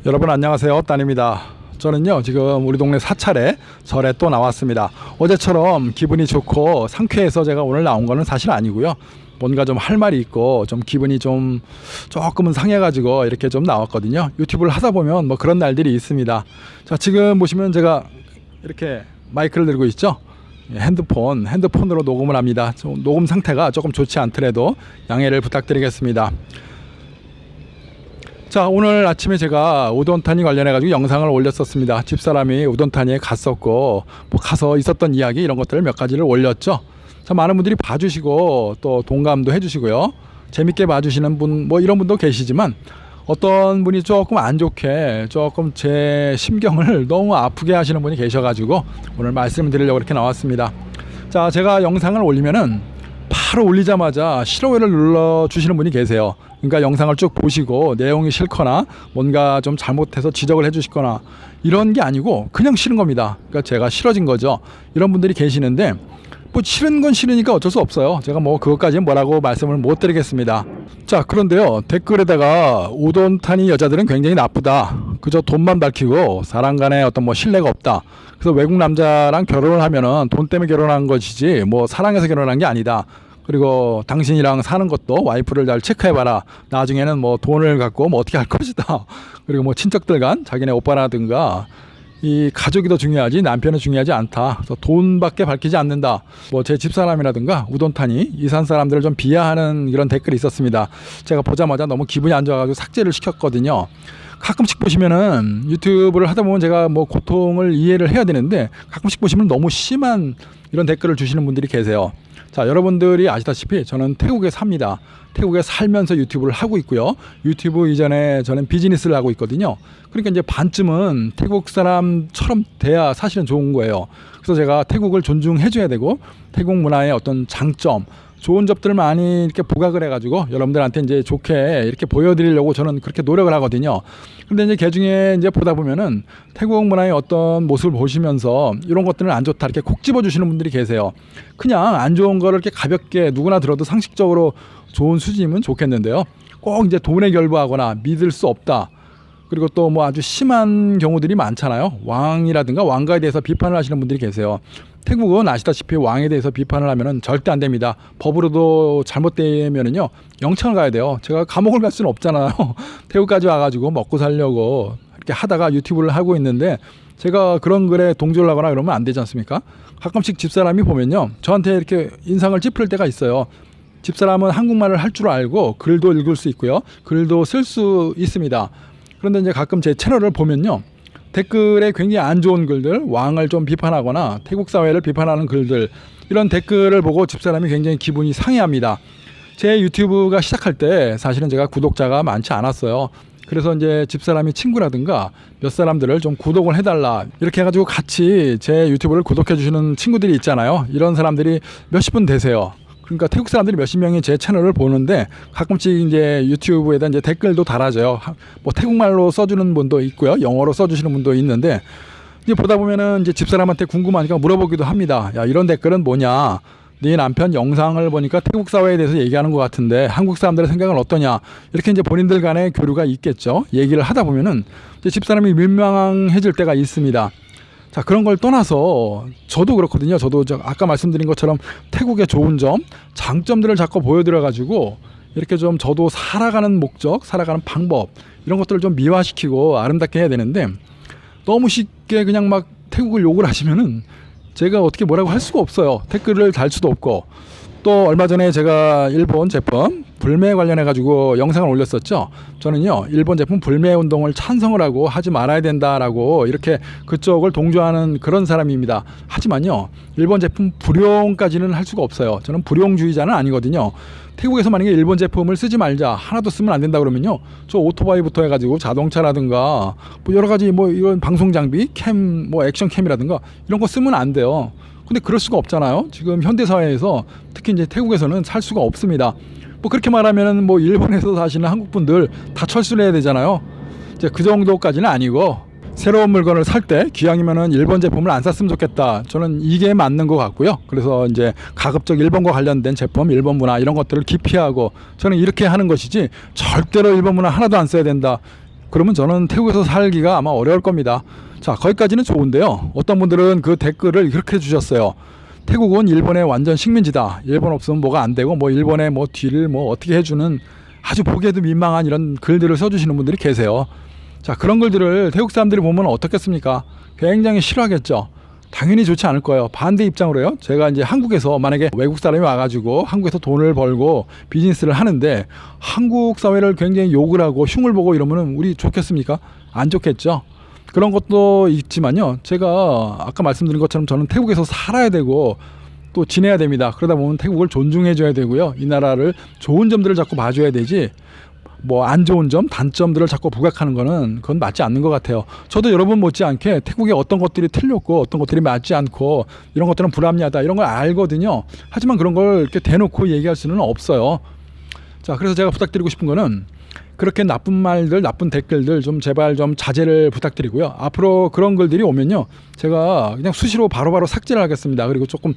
여러분 안녕하세요, 따입니다. 저는요 지금 우리 동네 사찰에 절에 또 나왔습니다. 어제처럼 기분이 좋고 상쾌해서 제가 오늘 나온 거는 사실 아니고요, 뭔가 좀 할 말이 있고 좀 기분이 좀 조금은 상해가지고 이렇게 좀 나왔거든요. 유튜브를 하다 보면 뭐 그런 날들이 있습니다. 자, 지금 보시면 제가 이렇게 마이크를 들고 있죠. 핸드폰으로 녹음을 합니다. 녹음 상태가 조금 좋지 않더라도 양해를 부탁드리겠습니다. 자, 오늘 아침에 제가 우돈타니 관련해 가지고 영상을 올렸었습니다. 집사람이 우돈타니에 갔었고 뭐 가서 있었던 이야기 이런 것들을 몇 가지를 올렸죠. 자, 많은 분들이 봐주시고 또 동감도 해주시고요, 재밌게 봐주시는 분 뭐 이런 분도 계시지만 어떤 분이 조금 안 좋게 조금 제 심경을 너무 아프게 하시는 분이 계셔가지고 오늘 말씀을 드리려고 이렇게 나왔습니다. 자, 제가 영상을 올리면은 바로 올리자마자 싫어요를 눌러주시는 분이 계세요. 그러니까 영상을 쭉 보시고 내용이 싫거나 뭔가 좀 잘못해서 지적을 해주시거나 이런 게 아니고 그냥 싫은 겁니다. 그러니까 제가 싫어진 거죠. 이런 분들이 계시는데 뭐 싫은 건 싫으니까 어쩔 수 없어요. 제가 뭐 그것까지는 뭐라고 말씀을 못 드리겠습니다. 자, 그런데요, 댓글에다가 우돈타니 여자들은 굉장히 나쁘다, 그저 돈만 밝히고 사람 간에 어떤 뭐 신뢰가 없다, 그래서 외국 남자랑 결혼을 하면은 돈 때문에 결혼한 것이지 뭐 사랑해서 결혼한 게 아니다, 그리고 당신이랑 사는 것도 와이프를 잘 체크해봐라, 나중에는 뭐 돈을 갖고 뭐 어떻게 할 것이다, 그리고 뭐 친척들 간 자기네 오빠라든가 이 가족이 더 중요하지 남편은 중요하지 않다, 그래서 돈밖에 밝히지 않는다, 뭐 제 집사람이라든가 우돈타니 이산 사람들을 좀 비하하는 이런 댓글이 있었습니다. 제가 보자마자 너무 기분이 안 좋아가지고 삭제를 시켰거든요. 가끔씩 보시면은 유튜브를 하다 보면 제가 뭐 고통을 이해를 해야 되는데 가끔씩 보시면 너무 심한 이런 댓글을 주시는 분들이 계세요. 자, 여러분들이 아시다시피 저는 태국에 삽니다. 태국에 살면서 유튜브를 하고 있고요. 유튜브 이전에 저는 비즈니스를 하고 있거든요. 그러니까 이제 반쯤은 태국 사람처럼 돼야 사실은 좋은 거예요. 그래서 제가 태국을 존중해 줘야 되고 태국 문화의 어떤 장점, 좋은 점들을 많이 이렇게 부각을 해가지고 여러분들한테 이제 좋게 이렇게 보여드리려고 저는 그렇게 노력을 하거든요. 근데 이제 그 중에 이제 보다 보면은 태국 문화의 어떤 모습을 보시면서 이런 것들은 안 좋다 이렇게 콕 집어주시는 분들이 계세요. 그냥 안 좋은 거를 이렇게 가볍게 누구나 들어도 상식적으로 좋은 수준이면 좋겠는데요, 꼭 이제 돈에 결부하거나 믿을 수 없다, 그리고 또 뭐 아주 심한 경우들이 많잖아요. 왕이라든가 왕가에 대해서 비판을 하시는 분들이 계세요. 태국은 아시다시피 왕에 대해서 비판을 하면은 절대 안 됩니다. 법으로도 잘못되면은요 영창을 가야 돼요. 제가 감옥을 갈 수는 없잖아요. 태국까지 와가지고 먹고 살려고 이렇게 하다가 유튜브를 하고 있는데 제가 그런 글에 동조를 하거나 그러면 안 되지 않습니까? 가끔씩 집사람이 보면요 저한테 이렇게 인상을 찌푸릴 때가 있어요. 집사람은 한국말을 할 줄 알고 글도 읽을 수 있고요, 글도 쓸 수 있습니다. 그런데 이제 가끔 제 채널을 보면요 댓글에 굉장히 안 좋은 글들, 왕을 좀 비판하거나 태국 사회를 비판하는 글들, 이런 댓글을 보고 집사람이 굉장히 기분이 상해합니다. 제 유튜브가 시작할 때 사실은 제가 구독자가 많지 않았어요. 그래서 이제 집사람이 친구라든가 몇 사람들을 좀 구독을 해달라 이렇게 해가지고 같이 제 유튜브를 구독해 주시는 친구들이 있잖아요. 이런 사람들이 몇십 분 되세요. 그러니까 태국 사람들이 몇십 명이 제 채널을 보는데 가끔씩 이제 유튜브에다 이제 댓글도 달아줘요. 뭐 태국말로 써주는 분도 있고요, 영어로 써주시는 분도 있는데 이제 보다 보면은 이제 집사람한테 궁금하니까 물어보기도 합니다. 야, 이런 댓글은 뭐냐? 네 남편 영상을 보니까 태국 사회에 대해서 얘기하는 것 같은데 한국 사람들의 생각은 어떠냐? 이렇게 이제 본인들 간의 교류가 있겠죠. 얘기를 하다 보면은 이제 집사람이 민망해질 때가 있습니다. 자, 그런 걸 떠나서 저도 그렇거든요. 저도 아까 말씀드린 것처럼 태국의 좋은 점, 장점들을 자꾸 보여드려 가지고 이렇게 좀 저도 살아가는 목적, 살아가는 방법 이런 것들을 좀 미화시키고 아름답게 해야 되는데 너무 쉽게 그냥 막 태국을 욕을 하시면은 제가 어떻게 뭐라고 할 수가 없어요. 댓글을 달 수도 없고. 또 얼마 전에 제가 일본 제품 불매 관련해 가지고 영상을 올렸었죠. 저는요 일본 제품 불매 운동을 찬성을 하고 하지 말아야 된다라고 이렇게 그쪽을 동조하는 그런 사람입니다. 하지만요 일본 제품 불용까지는 할 수가 없어요. 저는 불용주의자는 아니거든요. 태국에서 만약에 일본 제품을 쓰지 말자, 하나도 쓰면 안 된다 그러면요 저 오토바이부터 해가지고 자동차라든가 뭐 여러 가지 뭐 이런 방송 장비, 캠, 뭐 액션 캠이라든가 이런 거 쓰면 안 돼요. 근데 그럴 수가 없잖아요. 지금 현대사회에서 특히 이제 태국에서는 살 수가 없습니다. 뭐 그렇게 말하면은 뭐 일본에서 사시는 한국 분들 다 철수를 해야 되잖아요. 이제 그 정도까지는 아니고 새로운 물건을 살 때 기왕이면은 일본 제품을 안 샀으면 좋겠다. 저는 이게 맞는 것 같고요. 그래서 이제 가급적 일본과 관련된 제품, 일본 문화 이런 것들을 기피하고 저는 이렇게 하는 것이지 절대로 일본 문화 하나도 안 써야 된다. 그러면 저는 태국에서 살기가 아마 어려울 겁니다. 자, 거기까지는 좋은데요. 어떤 분들은 그 댓글을 이렇게 주셨어요. 태국은 일본의 완전 식민지다. 일본 없으면 뭐가 안 되고 뭐 일본의 뭐 뒤를 뭐 어떻게 해주는 아주 보기에도 민망한 이런 글들을 써주시는 분들이 계세요. 자, 그런 글들을 태국 사람들이 보면 어떻겠습니까? 굉장히 싫어하겠죠. 당연히 좋지 않을 거예요. 반대 입장으로요. 제가 이제 한국에서 만약에 외국 사람이 와가지고 한국에서 돈을 벌고 비즈니스를 하는데 한국 사회를 굉장히 욕을 하고 흉을 보고 이러면은 우리 좋겠습니까? 안 좋겠죠. 그런 것도 있지만요. 제가 아까 말씀드린 것처럼 저는 태국에서 살아야 되고 또 지내야 됩니다. 그러다 보면 태국을 존중해 줘야 되고요. 이 나라를 좋은 점들을 자꾸 봐줘야 되지 뭐 안 좋은 점, 단점들을 자꾸 부각하는 거는 그건 맞지 않는 것 같아요. 저도 여러분 못지않게 태국의 어떤 것들이 틀렸고 어떤 것들이 맞지 않고 이런 것들은 불합리하다 이런 걸 알거든요. 하지만 그런 걸 이렇게 대놓고 얘기할 수는 없어요. 자, 그래서 제가 부탁드리고 싶은 거는 그렇게 나쁜 말들, 나쁜 댓글들 좀 제발 좀 자제를 부탁드리고요. 앞으로 그런 글들이 오면요, 제가 그냥 수시로 바로바로 삭제를 하겠습니다. 그리고 조금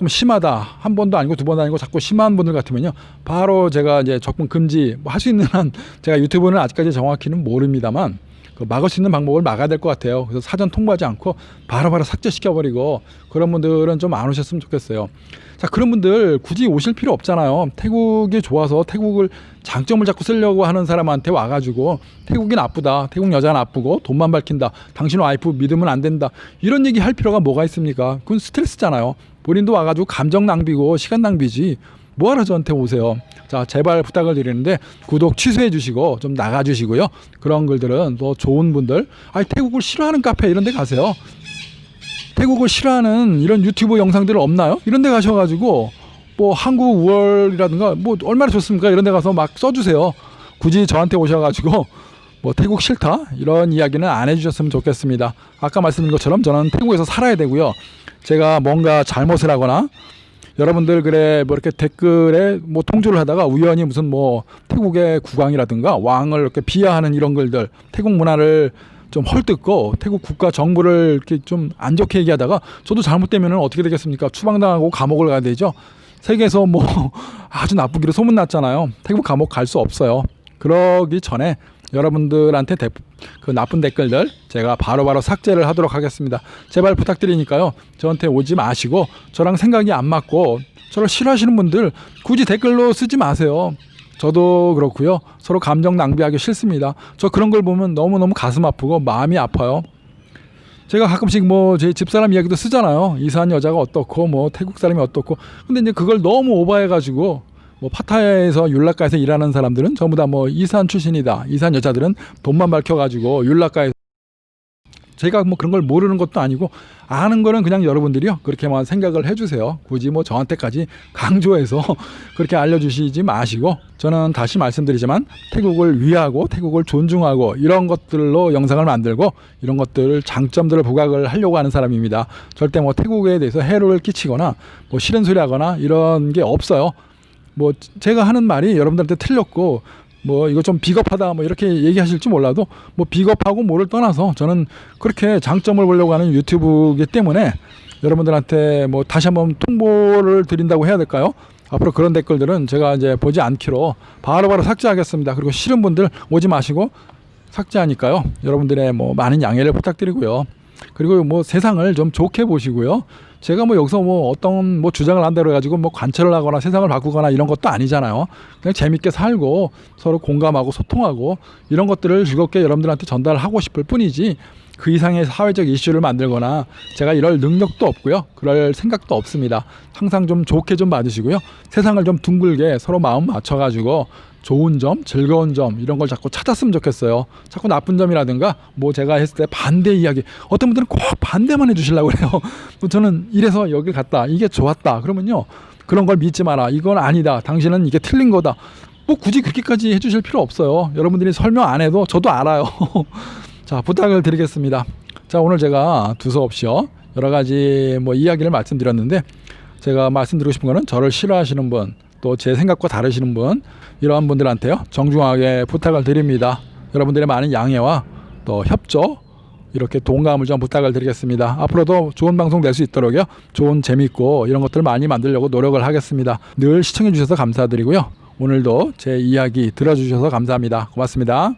심하다, 한 번도 아니고 두 번도 아니고 자꾸 심한 분들 같으면요, 바로 제가 이제 접근 금지 뭐 할 수 있는 한, 제가 유튜브는 아직까지 정확히는 모릅니다만 그 막을 수 있는 방법을 막아야 될 것 같아요. 그래서 사전 통보하지 않고 바로바로 삭제시켜버리고 그런 분들은 좀 안 오셨으면 좋겠어요. 자, 그런 분들 굳이 오실 필요 없잖아요. 태국이 좋아서 태국을 장점을 자꾸 쓰려고 하는 사람한테 와가지고 태국이 나쁘다, 태국 여자 나쁘고 돈만 밝힌다, 당신 와이프 믿으면 안 된다, 이런 얘기 할 필요가 뭐가 있습니까? 그건 스트레스잖아요. 본인도 와가지고 감정 낭비고 시간 낭비지 뭐하러 저한테 오세요. 자, 제발 부탁을 드리는데 구독 취소해 주시고 좀 나가 주시고요. 그런 글들은 더 좋은 분들, 아니 태국을 싫어하는 카페 이런 데 가세요. 태국을 싫어하는 이런 유튜브 영상들 없나요? 이런 데 가셔가지고 뭐 한국 우월이라든가 뭐 얼마나 좋습니까? 이런 데 가서 막 써주세요. 굳이 저한테 오셔가지고 뭐 태국 싫다 이런 이야기는 안 해주셨으면 좋겠습니다. 아까 말씀드린 것처럼 저는 태국에서 살아야 되고요. 제가 뭔가 잘못을 하거나 여러분들 그래 뭐 이렇게 댓글에 뭐 통조를 하다가 우연히 무슨 뭐 태국의 국왕이라든가 왕을 이렇게 비하하는 이런 글들, 태국 문화를 좀 헐뜯고 태국 국가 정부를 이렇게 좀 안 좋게 얘기하다가 저도 잘못되면은 어떻게 되겠습니까? 추방당하고 감옥을 가야 되죠. 세계에서 뭐 아주 나쁘기로 소문났잖아요. 태국 감옥 갈 수 없어요. 그러기 전에 여러분들한테 그 나쁜 댓글들 제가 바로바로 삭제를 하도록 하겠습니다. 제발 부탁드리니까요. 저한테 오지 마시고 저랑 생각이 안 맞고 저를 싫어하시는 분들 굳이 댓글로 쓰지 마세요. 저도 그렇고요. 서로 감정 낭비하기 싫습니다. 저 그런 걸 보면 너무너무 가슴 아프고 마음이 아파요. 제가 가끔씩 뭐 제 집사람 이야기도 쓰잖아요. 이사한 여자가 어떻고 뭐 태국 사람이 어떻고. 근데 이제 그걸 너무 오버해가지고 뭐 파타야에서 율라카에서 일하는 사람들은 전부 다 뭐 이산 출신이다. 이산 여자들은 돈만 밝혀가지고 율라카에서, 제가 뭐 그런 걸 모르는 것도 아니고 아는 거는 그냥 여러분들이요 그렇게만 생각을 해주세요. 굳이 뭐 저한테까지 강조해서 그렇게 알려주시지 마시고, 저는 다시 말씀드리지만 태국을 위하고 태국을 존중하고 이런 것들로 영상을 만들고 이런 것들 장점들을 부각을 하려고 하는 사람입니다. 절대 뭐 태국에 대해서 해로를 끼치거나 뭐 싫은 소리 하거나 이런 게 없어요. 뭐 제가 하는 말이 여러분들한테 틀렸고 뭐 이거 좀 비겁하다 뭐 이렇게 얘기하실지 몰라도 뭐 비겁하고 뭐를 떠나서 저는 그렇게 장점을 보려고 하는 유튜브이기 때문에 여러분들한테 뭐 다시 한번 통보를 드린다고 해야 될까요? 앞으로 그런 댓글들은 제가 이제 보지 않기로 바로바로 삭제하겠습니다. 그리고 싫은 분들 오지 마시고 삭제하니까요. 여러분들의 뭐 많은 양해를 부탁드리고요. 그리고 뭐 세상을 좀 좋게 보시고요. 제가 뭐 여기서 뭐 어떤 뭐 주장을 한다고 해가지고 뭐 관철을 하거나 세상을 바꾸거나 이런 것도 아니잖아요. 그냥 재밌게 살고 서로 공감하고 소통하고 이런 것들을 즐겁게 여러분들한테 전달하고 싶을 뿐이지 그 이상의 사회적 이슈를 만들거나 제가 이럴 능력도 없고요. 그럴 생각도 없습니다. 항상 좀 좋게 좀 봐주시고요. 세상을 좀 둥글게 서로 마음 맞춰가지고 좋은 점, 즐거운 점 이런 걸 자꾸 찾았으면 좋겠어요. 자꾸 나쁜 점이라든가 뭐 제가 했을 때 반대 이야기, 어떤 분들은 꼭 반대만 해주시려고 그래요. 뭐 저는 이래서 여길 갔다, 이게 좋았다 그러면요, 그런 걸 믿지 마라, 이건 아니다, 당신은 이게 틀린 거다, 뭐 굳이 그렇게까지 해주실 필요 없어요. 여러분들이 설명 안 해도 저도 알아요. 자, 부탁을 드리겠습니다. 자, 오늘 제가 두서없이요 여러 가지 뭐 이야기를 말씀드렸는데, 제가 말씀드리고 싶은 거는 저를 싫어하시는 분, 또 제 생각과 다르시는 분, 이러한 분들한테요 정중하게 부탁을 드립니다. 여러분들의 많은 양해와 또 협조, 이렇게 동감을 좀 부탁을 드리겠습니다. 앞으로도 좋은 방송 될 수 있도록요, 좋은 재밌고 이런 것들을 많이 만들려고 노력을 하겠습니다. 늘 시청해 주셔서 감사드리고요. 오늘도 제 이야기 들어주셔서 감사합니다. 고맙습니다.